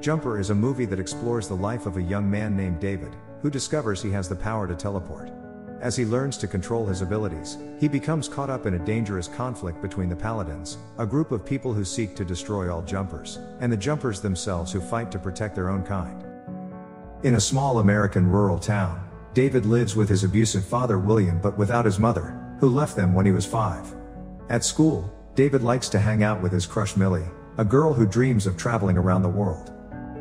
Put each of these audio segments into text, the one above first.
Jumper is a movie that explores the life of a young man named David, who discovers he has the power to teleport. As he learns to control his abilities, he becomes caught up in a dangerous conflict between the Paladins, a group of people who seek to destroy all jumpers, and the jumpers themselves who fight to protect their own kind. In a small American rural town, David lives with his abusive father William but without his mother, who left them when he was 5. At school, David likes to hang out with his crush Millie, a girl who dreams of traveling around the world.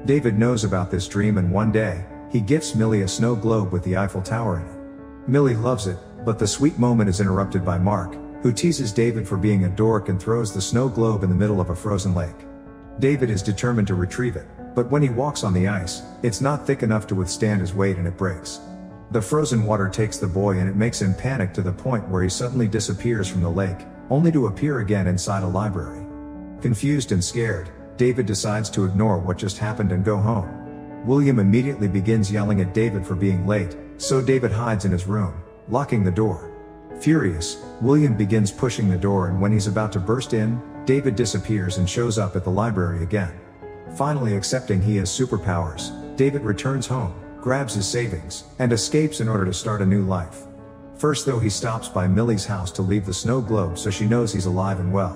David knows about this dream, and one day, he gifts Millie a snow globe with the Eiffel Tower in it. Millie loves it, but the sweet moment is interrupted by Mark, who teases David for being a dork and throws the snow globe in the middle of a frozen lake. David is determined to retrieve it, but when he walks on the ice, it's not thick enough to withstand his weight and it breaks. The frozen water takes the boy and it makes him panic to the point where he suddenly disappears from the lake, only to appear again inside a library. Confused and scared, David decides to ignore what just happened and go home. William immediately begins yelling at David for being late, so David hides in his room, locking the door. Furious, William begins pushing the door, and when he's about to burst in, David disappears and shows up at the library again. Finally accepting he has superpowers, David returns home, grabs his savings, and escapes in order to start a new life. First though, he stops by Millie's house to leave the snow globe so she knows he's alive and well.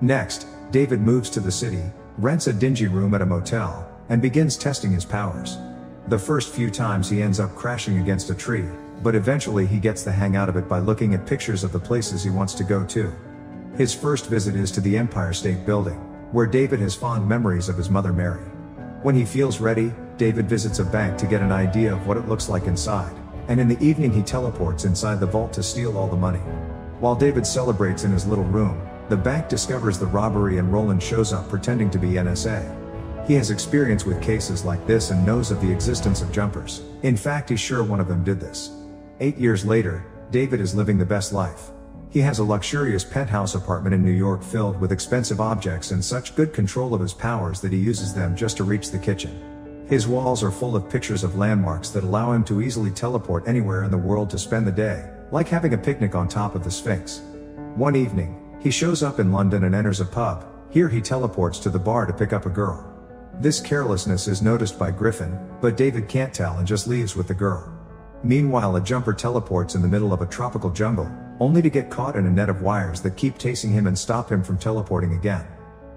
Next, David moves to the city, rents a dingy room at a motel, and begins testing his powers. The first few times he ends up crashing against a tree, but eventually he gets the hang out of it by looking at pictures of the places he wants to go to. His first visit is to the Empire State Building, where David has fond memories of his mother Mary. When he feels ready, David visits a bank to get an idea of what it looks like inside, and in the evening he teleports inside the vault to steal all the money. While David celebrates in his little room, the bank discovers the robbery and Roland shows up pretending to be NSA. He has experience with cases like this and knows of the existence of jumpers. In fact, he's sure one of them did this. 8 years later, David is living the best life. He has a luxurious penthouse apartment in New York filled with expensive objects and such good control of his powers that he uses them just to reach the kitchen. His walls are full of pictures of landmarks that allow him to easily teleport anywhere in the world to spend the day, like having a picnic on top of the Sphinx. One evening, he shows up in London and enters a pub. Here he teleports to the bar to pick up a girl. This carelessness is noticed by Griffin, but David can't tell and just leaves with the girl. Meanwhile, a jumper teleports in the middle of a tropical jungle, only to get caught in a net of wires that keep chasing him and stop him from teleporting again.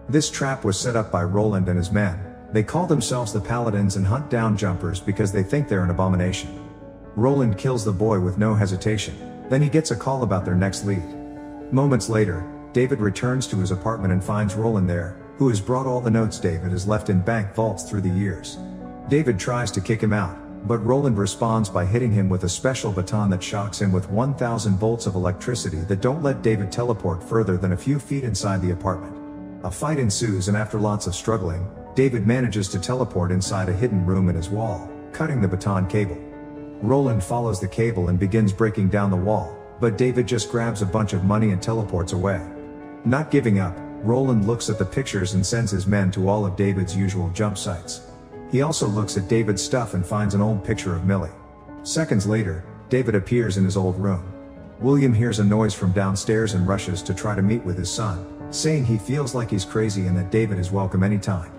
This trap was set up by Roland and his men. They call themselves the Paladins and hunt down jumpers because they think they're an abomination. Roland kills the boy with no hesitation, then he gets a call about their next lead. Moments later, David returns to his apartment and finds Roland there, who has brought all the notes David has left in bank vaults through the years. David tries to kick him out, but Roland responds by hitting him with a special baton that shocks him with 1,000 volts of electricity that don't let David teleport further than a few feet inside the apartment. A fight ensues, and after lots of struggling, David manages to teleport inside a hidden room in his wall, cutting the baton cable. Roland follows the cable and begins breaking down the wall, but David just grabs a bunch of money and teleports away. Not giving up, Roland looks at the pictures and sends his men to all of David's usual jump sites. He also looks at David's stuff and finds an old picture of Millie. Seconds later, David appears in his old room. William hears a noise from downstairs and rushes to try to meet with his son, saying he feels like he's crazy and that David is welcome anytime.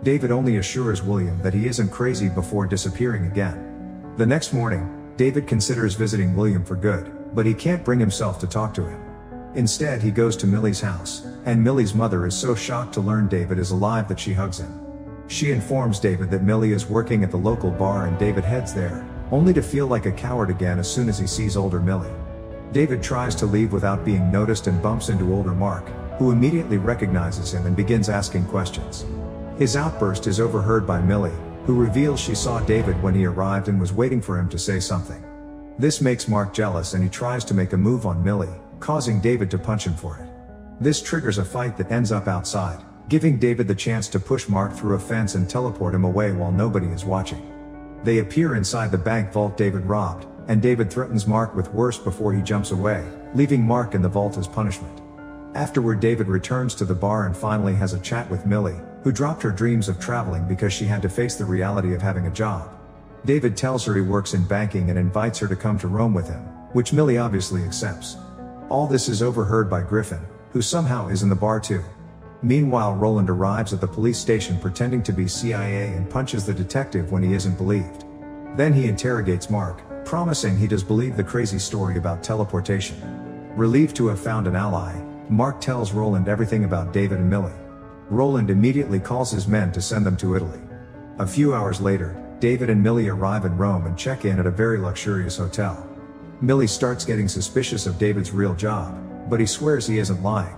David only assures William that he isn't crazy before disappearing again. The next morning, David considers visiting William for good, but he can't bring himself to talk to him. Instead, he goes to Millie's house, and Millie's mother is so shocked to learn David is alive that she hugs him. She informs David that Millie is working at the local bar, and David heads there, only to feel like a coward again as soon as he sees older Millie. David tries to leave without being noticed and bumps into older Mark, who immediately recognizes him and begins asking questions. His outburst is overheard by Millie, who reveals she saw David when he arrived and was waiting for him to say something. This makes Mark jealous and he tries to make a move on Millie, causing David to punch him for it. This triggers a fight that ends up outside, giving David the chance to push Mark through a fence and teleport him away while nobody is watching. They appear inside the bank vault David robbed, and David threatens Mark with worse before he jumps away, leaving Mark in the vault as punishment. Afterward, David returns to the bar and finally has a chat with Millie, who dropped her dreams of traveling because she had to face the reality of having a job. David tells her he works in banking and invites her to come to Rome with him, which Millie obviously accepts. All this is overheard by Griffin, who somehow is in the bar too. Meanwhile, Roland arrives at the police station pretending to be CIA and punches the detective when he isn't believed. Then he interrogates Mark, promising he does believe the crazy story about teleportation. Relieved to have found an ally, Mark tells Roland everything about David and Millie. Roland immediately calls his men to send them to Italy. A few hours later, David and Millie arrive in Rome and check in at a very luxurious hotel. Millie starts getting suspicious of David's real job, but he swears he isn't lying.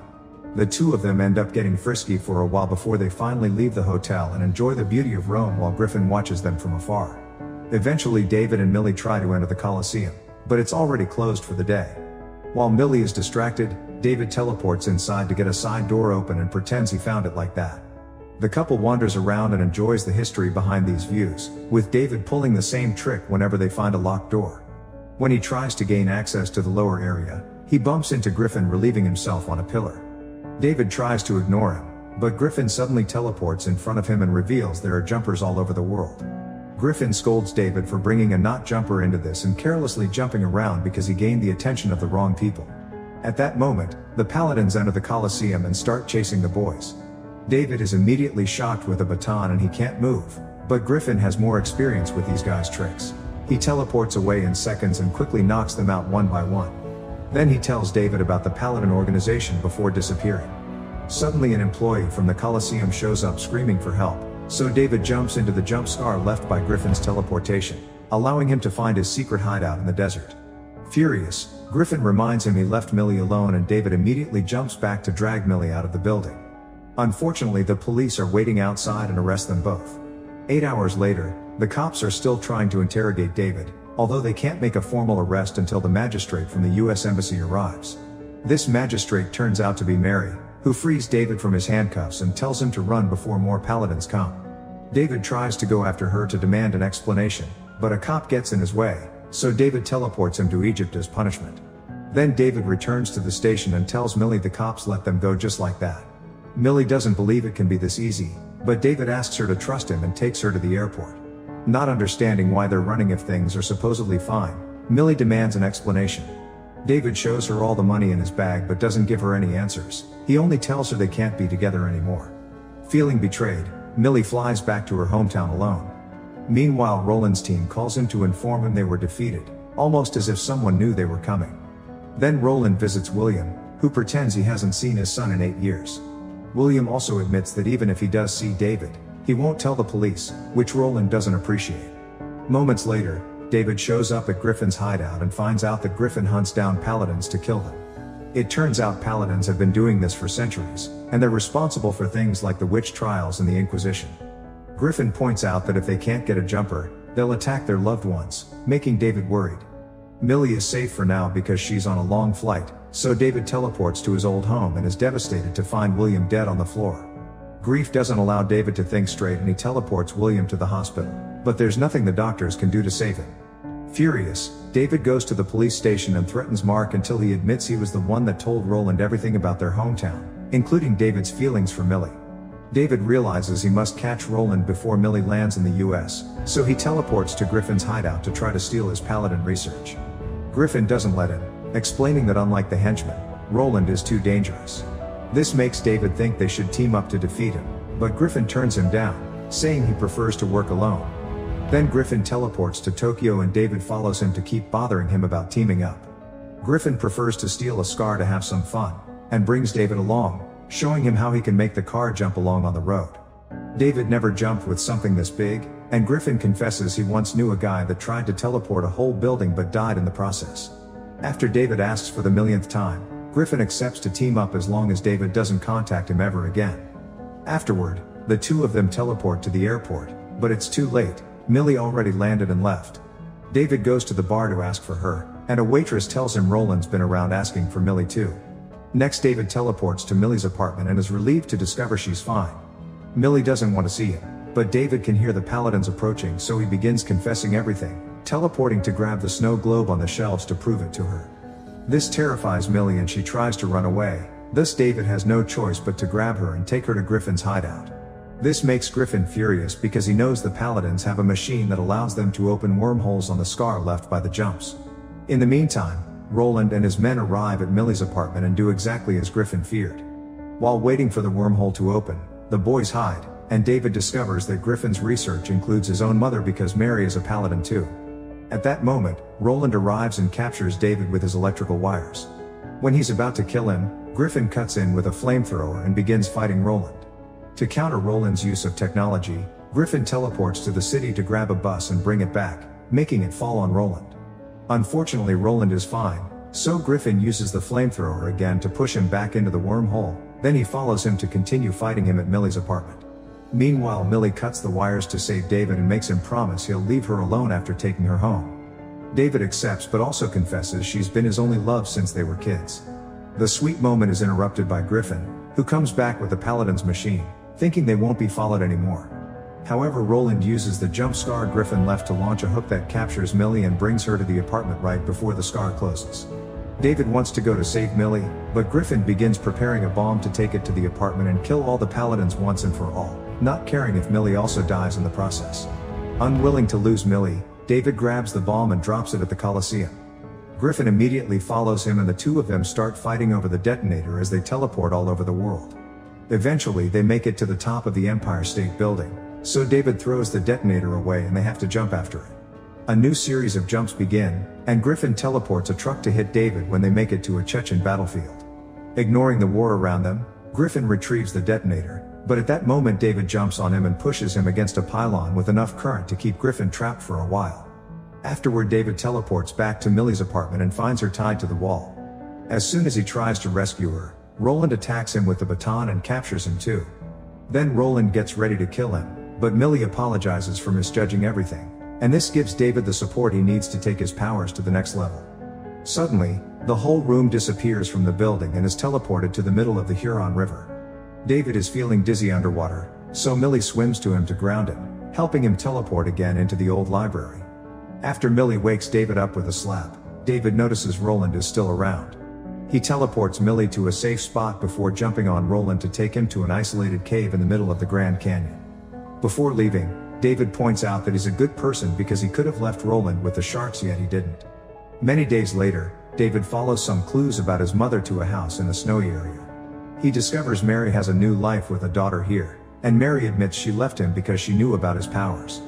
The two of them end up getting frisky for a while before they finally leave the hotel and enjoy the beauty of Rome while Griffin watches them from afar. Eventually, David and Millie try to enter the Colosseum, but it's already closed for the day. While Millie is distracted, David teleports inside to get a side door open and pretends he found it like that. The couple wanders around and enjoys the history behind these views, with David pulling the same trick whenever they find a locked door. When he tries to gain access to the lower area, he bumps into Griffin relieving himself on a pillar. David tries to ignore him, but Griffin suddenly teleports in front of him and reveals there are jumpers all over the world. Griffin scolds David for bringing a not jumper into this and carelessly jumping around because he gained the attention of the wrong people. At that moment, the paladins enter the Colosseum and start chasing the boys. David is immediately shocked with a baton and he can't move, but Griffin has more experience with these guys' tricks. He teleports away in seconds and quickly knocks them out one by one. Then he tells David about the paladin organization before disappearing. Suddenly, an employee from the Colosseum shows up screaming for help, so David jumps into the jump scar left by Griffin's teleportation, allowing him to find his secret hideout in the desert. Furious, Griffin reminds him he left Millie alone and David immediately jumps back to drag Millie out of the building. Unfortunately, the police are waiting outside and arrest them both. 8 hours later, the cops are still trying to interrogate David, although they can't make a formal arrest until the magistrate from the US Embassy arrives. This magistrate turns out to be Mary, who frees David from his handcuffs and tells him to run before more paladins come. David tries to go after her to demand an explanation, but a cop gets in his way, so David teleports him to Egypt as punishment. Then David returns to the station and tells Millie the cops let them go just like that. Millie doesn't believe it can be this easy, but David asks her to trust him and takes her to the airport. Not understanding why they're running if things are supposedly fine, Millie demands an explanation. David shows her all the money in his bag but doesn't give her any answers. He only tells her they can't be together anymore. Feeling betrayed, Millie flies back to her hometown alone. Meanwhile, Roland's team calls him to inform him they were defeated, almost as if someone knew they were coming. Then Roland visits William, who pretends he hasn't seen his son in 8 years. William also admits that even if he does see David, he won't tell the police, which Roland doesn't appreciate. Moments later, David shows up at Griffin's hideout and finds out that Griffin hunts down paladins to kill them. It turns out paladins have been doing this for centuries, and they're responsible for things like the witch trials and the Inquisition. Griffin points out that if they can't get a jumper, they'll attack their loved ones, making David worried. Millie is safe for now because she's on a long flight, so David teleports to his old home and is devastated to find William dead on the floor. Grief doesn't allow David to think straight and he teleports William to the hospital, but there's nothing the doctors can do to save him. Furious, David goes to the police station and threatens Mark until he admits he was the one that told Roland everything about their hometown, including David's feelings for Millie. David realizes he must catch Roland before Millie lands in the US, so he teleports to Griffin's hideout to try to steal his paladin research. Griffin doesn't let him, explaining that unlike the henchman, Roland is too dangerous. This makes David think they should team up to defeat him, but Griffin turns him down, saying he prefers to work alone. Then Griffin teleports to Tokyo and David follows him to keep bothering him about teaming up. Griffin prefers to steal a car to have some fun, and brings David along, showing him how he can make the car jump along on the road. David never jumped with something this big, and Griffin confesses he once knew a guy that tried to teleport a whole building but died in the process. After David asks for the millionth time, Griffin accepts to team up as long as David doesn't contact him ever again. Afterward, the two of them teleport to the airport, but it's too late. Millie already landed and left. David goes to the bar to ask for her, and a waitress tells him Roland's been around asking for Millie too. Next, David teleports to Millie's apartment and is relieved to discover she's fine. Millie doesn't want to see him, but David can hear the paladins approaching, so he begins confessing everything, teleporting to grab the snow globe on the shelves to prove it to her. This terrifies Millie and she tries to run away, thus David has no choice but to grab her and take her to Griffin's hideout. This makes Griffin furious because he knows the paladins have a machine that allows them to open wormholes on the scar left by the jumps. In the meantime, Roland and his men arrive at Millie's apartment and do exactly as Griffin feared. While waiting for the wormhole to open, the boys hide, and David discovers that Griffin's research includes his own mother because Mary is a paladin too. At that moment, Roland arrives and captures David with his electrical wires. When he's about to kill him, Griffin cuts in with a flamethrower and begins fighting Roland. To counter Roland's use of technology, Griffin teleports to the city to grab a bus and bring it back, making it fall on Roland. Unfortunately, Roland is fine, so Griffin uses the flamethrower again to push him back into the wormhole, then he follows him to continue fighting him at Millie's apartment. Meanwhile, Millie cuts the wires to save David and makes him promise he'll leave her alone after taking her home. David accepts but also confesses she's been his only love since they were kids. The sweet moment is interrupted by Griffin, who comes back with the Paladin's machine, thinking they won't be followed anymore. However, Roland uses the jump scar Griffin left to launch a hook that captures Millie and brings her to the apartment right before the scar closes. David wants to go to save Millie, but Griffin begins preparing a bomb to take it to the apartment and kill all the Paladins once and for all, not caring if Millie also dies in the process. Unwilling to lose Millie, David grabs the bomb and drops it at the Coliseum. Griffin immediately follows him and the two of them start fighting over the detonator as they teleport all over the world. Eventually they make it to the top of the Empire State Building, so David throws the detonator away and they have to jump after it. A new series of jumps begin, and Griffin teleports a truck to hit David when they make it to a Chechen battlefield. Ignoring the war around them, Griffin retrieves the detonator, but at that moment David jumps on him and pushes him against a pylon with enough current to keep Griffin trapped for a while. Afterward, David teleports back to Millie's apartment and finds her tied to the wall. As soon as he tries to rescue her, Roland attacks him with the baton and captures him too. Then Roland gets ready to kill him, but Millie apologizes for misjudging everything, and this gives David the support he needs to take his powers to the next level. Suddenly, the whole room disappears from the building and is teleported to the middle of the Huron River. David is feeling dizzy underwater, so Millie swims to him to ground him, helping him teleport again into the old library. After Millie wakes David up with a slap, David notices Roland is still around. He teleports Millie to a safe spot before jumping on Roland to take him to an isolated cave in the middle of the Grand Canyon. Before leaving, David points out that he's a good person because he could have left Roland with the sharks, yet he didn't. Many days later, David follows some clues about his mother to a house in a snowy area. He discovers Mary has a new life with a daughter here, and Mary admits she left him because she knew about his powers.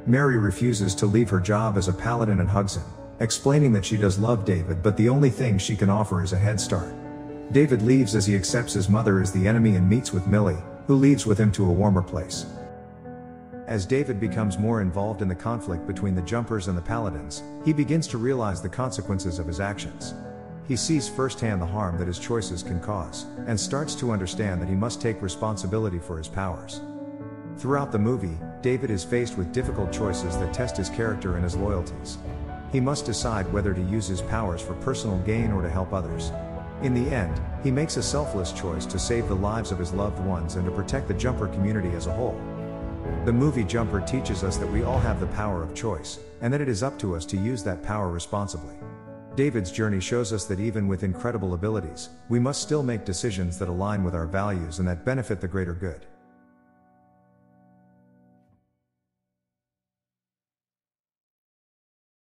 Mary refuses to leave her job as a paladin and hugs him, explaining that she does love David but the only thing she can offer is a head start. David leaves as he accepts his mother is the enemy and meets with Millie, who leaves with him to a warmer place. As David becomes more involved in the conflict between the Jumpers and the Paladins, he begins to realize the consequences of his actions. He sees firsthand the harm that his choices can cause, and starts to understand that he must take responsibility for his powers. Throughout the movie, David is faced with difficult choices that test his character and his loyalties. He must decide whether to use his powers for personal gain or to help others. In the end, he makes a selfless choice to save the lives of his loved ones and to protect the Jumper community as a whole. The movie Jumper teaches us that we all have the power of choice, and that it is up to us to use that power responsibly. David's journey shows us that even with incredible abilities, we must still make decisions that align with our values and that benefit the greater good.